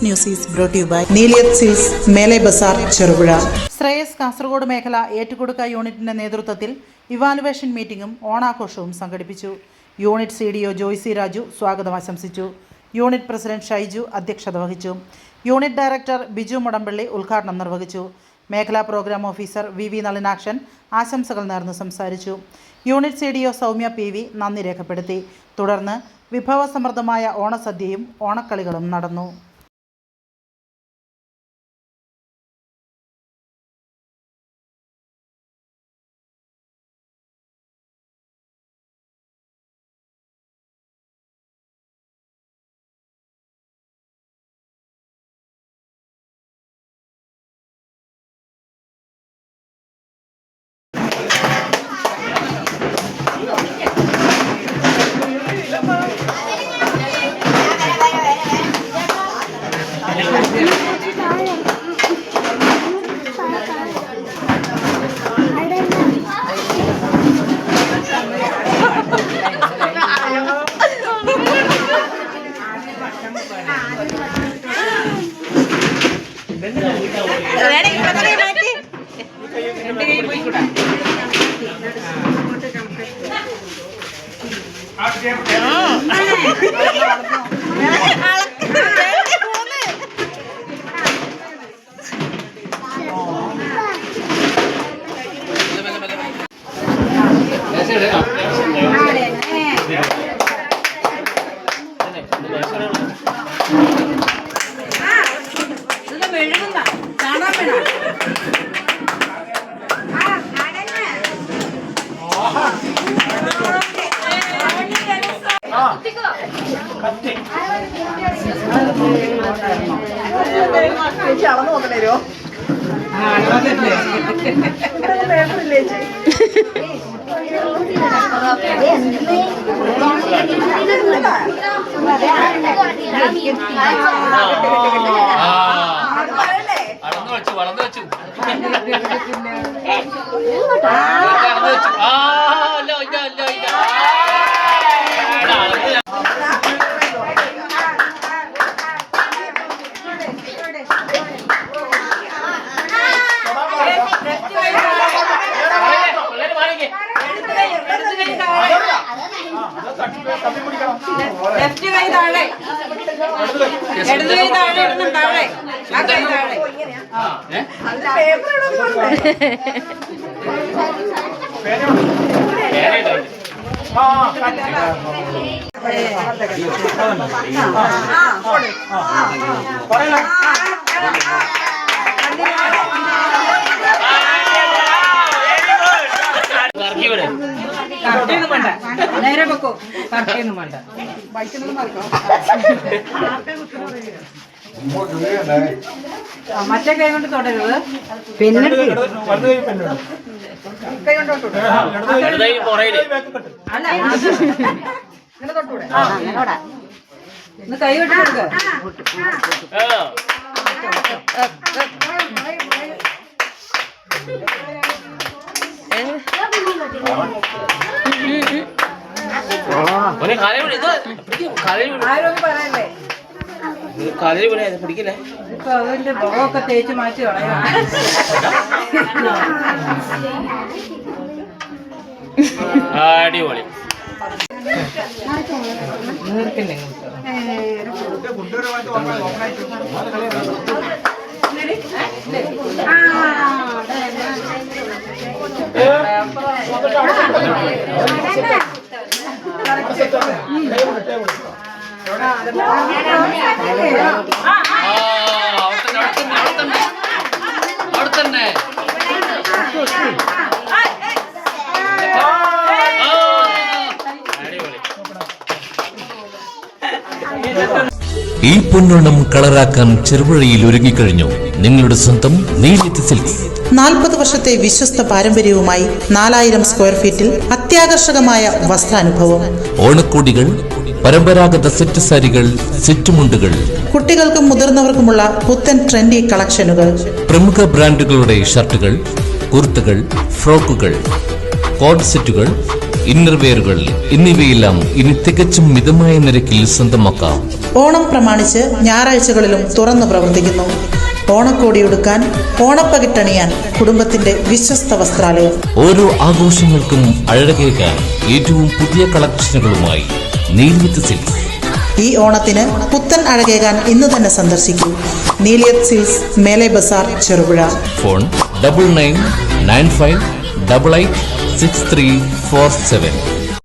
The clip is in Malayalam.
news is brought to you by Neeliyat Silks, Mele Bazaar, Cheruvuzha. Shreyas Kasaragod മേഖല ഏറ്റുകൊടുക്ക യൂണിറ്റിന്റെ നേതൃത്വത്തിൽ ഇവാലുവേഷൻ മീറ്റിംഗും ഓണാഘോഷവും സംഘടിപ്പിച്ചു. യൂണിറ്റ് CDO ജോയ്സി രാജു സ്വാഗതം ആശംസിച്ചു. യൂണിറ്റ് പ്രസിഡന്റ് ഷൈജു അധ്യക്ഷത വഹിച്ചു. യൂണിറ്റ് ഡയറക്ടർ ബിജു മുടമ്പള്ളി ഉദ്ഘാടനം നിർവഹിച്ചു. മേഖലാ പ്രോഗ്രാം ഓഫീസർ VV നളിനാക്ഷൻ ആശംസകൾ നേർന്ന് സംസാരിച്ചു. യൂണിറ്റ് CDO സൗമ്യ PV നന്ദി രേഖപ്പെടുത്തി. തുടർന്ന് വിഭവസമൃദ്ധമായ ഓണസദ്യയും ഓണക്കളികളും നടന്നു. നേരെ വെക്കോ കറക്കൊന്നും വേണ്ട മറ്റേ കൈ കൊണ്ട് തൊടരുത്. പിന്നെ കൈ വിട്ടെടുക്ക. പിടിക്കില്ലേ? ഇപ്പൊ അതിന്റെ ബോക്കെ തേച്ച് മാറ്റി കളയാ. അടിപൊളി. ഈ പൊന്നോണം കളറാക്കാൻ ചെറുപുഴയിൽ ഒരുങ്ങിക്കഴിഞ്ഞു നിങ്ങളുടെ സ്വന്തം നീലിയത്ത് സിൽക്സ്. 40 വർഷത്തെ വിശ്വസ്ത പാരമ്പര്യവുമായി 4000 സ്ക്വയർ ഫീറ്റിൽ അത്യാകർഷകമായ വസ്ത്രാനുഭവം. ഓണക്കോടികൾ, പരമ്പരാഗത സെറ്റ് സാരികൾ, സെറ്റ് മുണ്ടുകൾ, കുട്ടികൾക്കും മുതിർന്നവർക്കുമുള്ള പുത്തൻ ട്രെൻഡി കളക്ഷനുകൾ, പ്രമുഖ ബ്രാൻഡുകളുടെ ഷർട്ടുകൾ, കുർത്തകൾ, ഫ്രോക്കുകൾ, കോഡ് സെറ്റുകൾ, ഇന്നർവെയറുകൾ എന്നിവയെല്ലാം ഇനി തികച്ചും മിതമായ നിരക്കിൽ സ്വന്തമാക്കാം. ഓണം പ്രമാണിച്ച് ഞായറാഴ്ചകളിലും തുറന്നു പ്രവർത്തിക്കുന്നു. ഓണക്കോടിയൊടുക്കാൻ, ഓണപ്പകിട്ടണിയാൻ കുടുംബത്തിന്റെ വിശ്വസ്ത വസ്ത്രാലയം. ഓരോ ആഘോഷങ്ങൾക്കും അഴകേകാൻ ഏറ്റവും പുതിയ കളക്ഷനുകളുമായി നീലിയത്ത് സിൽക്സ്. ഈ ഓണത്തിന് പുത്തൻ അഴകേകാൻ ഇന്ന് തന്നെ സന്ദർശിക്കൂ. നീലിയത്ത് സിൽക്സ്, മേലെ ബസാർ, ചെറുപുഴ. ഫോൺ 9995886347.